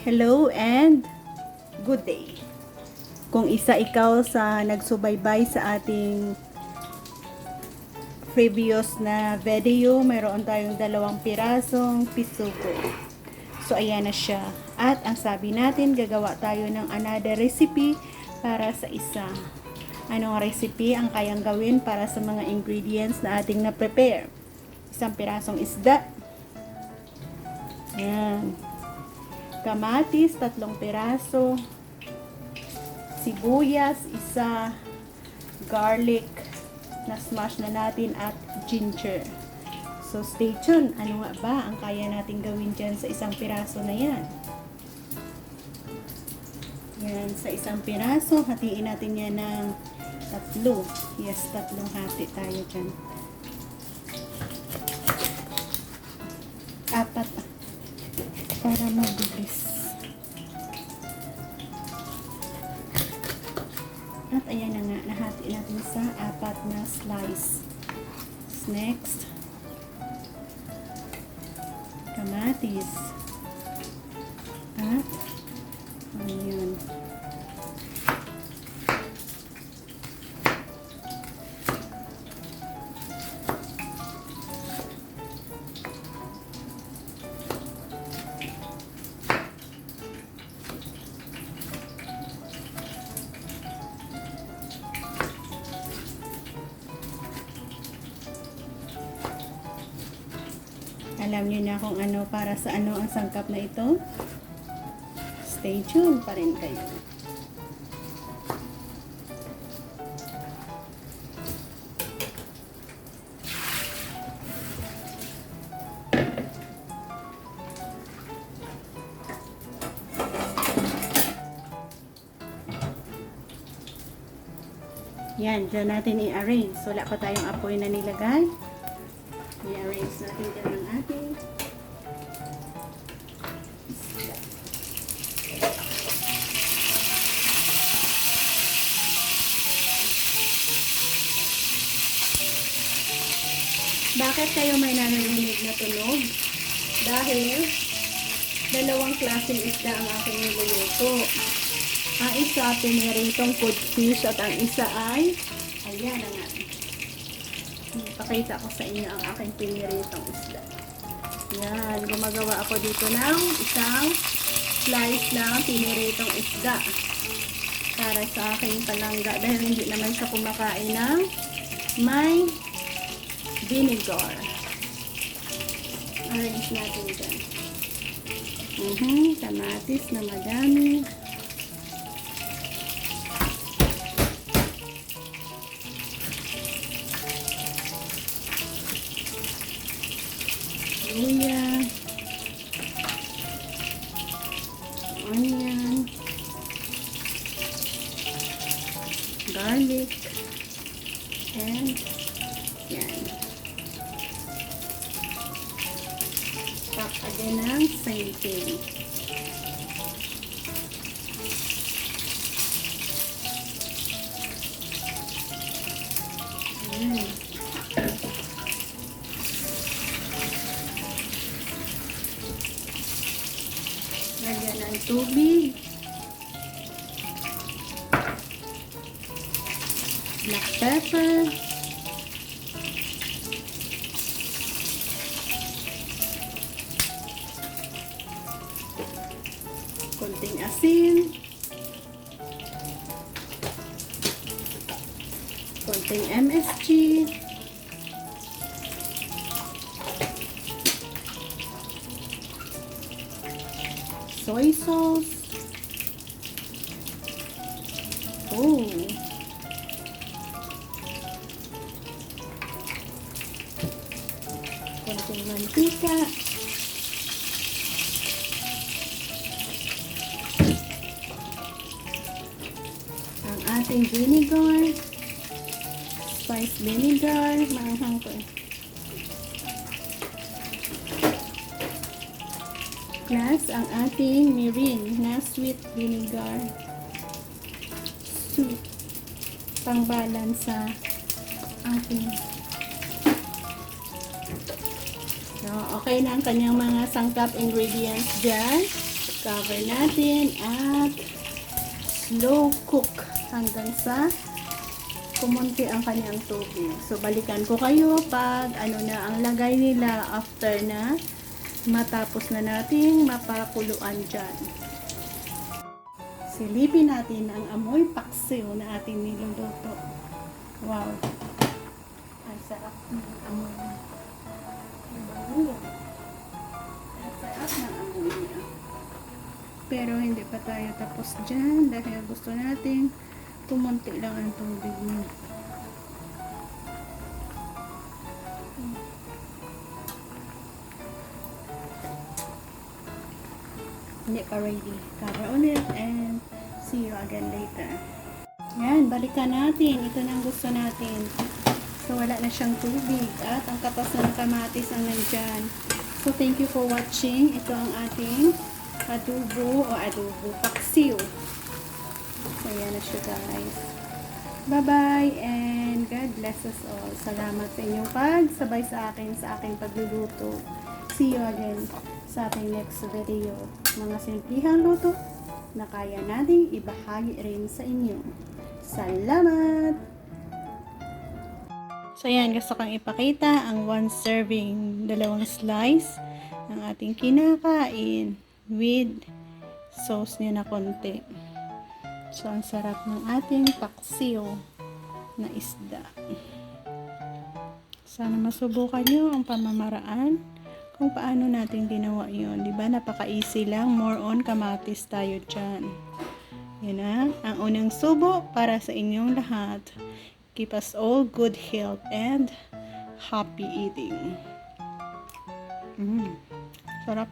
Hello and good day. Kung isa ikaw sa nagsubaybay sa ating previous na video, mayroon tayong 2 pirasong pisuko. So ayan na siya. At ang sabi natin, gagawa tayo ng another recipe para sa isa. Anong recipe ang kayang gawin para sa mga ingredients na ating na-prepare? Isang pirasong isda. Ayan. Kamatis, 3 piraso. Sibuyas, 1. Garlic, na smash na natin, at ginger. So, stay tuned. Ano nga ba ang kaya natin gawin dyan sa isang piraso na yan? Yan, sa isang piraso, hatiin natin yan ng 3. Yes, 3 hati tayo dyan. 4. Para mabilis. At ayan na nga, nahati natin sa 4 na slice. Next, kamatis. At onion. Alam niyo na kung ano, para sa ano ang sangkap na ito? Stay tuned pa rin kayo. Yan, dyan natin i-arrange. Wala pa tayong apoy na nilagay. I-arrange natin dyan ang ating isda. Bakit kayo may narinig na tunog? Dahil 2 klaseng isda ang aking niluluto. Ang isa, piniritong codfish, at ang isa ay, ayan na nga. Pakita ko sa inyo ang aking piniritong isda. Yan, gumagawa ako dito ng isang slice ng piniritong isda para sa aking palangga, dahil hindi naman siya kumakain ng may vinegar. Arrange natin dyan. Kamatis na madami. Luya, onion, garlic, and yan. Pakagay ng saiting. Yan. Lagyan ng tubig, black pepper, konting asin, konting MSG, soy sauce. Oh. Konting mantika. Ang ating vinegar. Spice vinegar. Maanghang ko eh. Plus ang ating mirin na sweet vinegar. Sweet. Pang-balance sa ating. So, okay na ang kanyang mga sangkap ingredients dyan. Cover natin at slow cook hanggang sa kumunti ang kanyang tubig. So, balikan ko kayo pag ano na ang lagay nila after na matapos na nating mapakuluan dyan. Silipin natin ang amoy paksiw na ating niluluto. Wow! Ang sarap ng amoy niya. Ang sarap ng amoy niya. Pero hindi pa tayo tapos dyan dahil gusto nating kumunti lang ang tubig niya. Hindi pa ready. Cover ulit and see you again later. Yan, balikan natin. Ito na ang gusto natin. So, wala na siyang tubig at ang katas na ng kamatis ang nandyan. So, thank you for watching. Ito ang ating adobo paksiw. So, yan na siya guys. Bye-bye and God bless us all. Salamat sa inyong pagsabay sa aking pagluluto. See you again sa ating next video. Mga simplihang luto na kaya nating ibahagi rin sa inyo. Salamat! So yan, gusto kong ipakita ang 1 serving, 2 slice ng ating kinakain with sauce niya na konti. So, ang sarap ng ating paksiw na isda. Sana masubukan nyo ang pamamaraan kung paano natin ginawa yun. Diba? Napaka-easy lang. More on kamatis tayo dyan. Yan na. Ang unang subo para sa inyong lahat. Keep us all good health and happy eating. Sarap.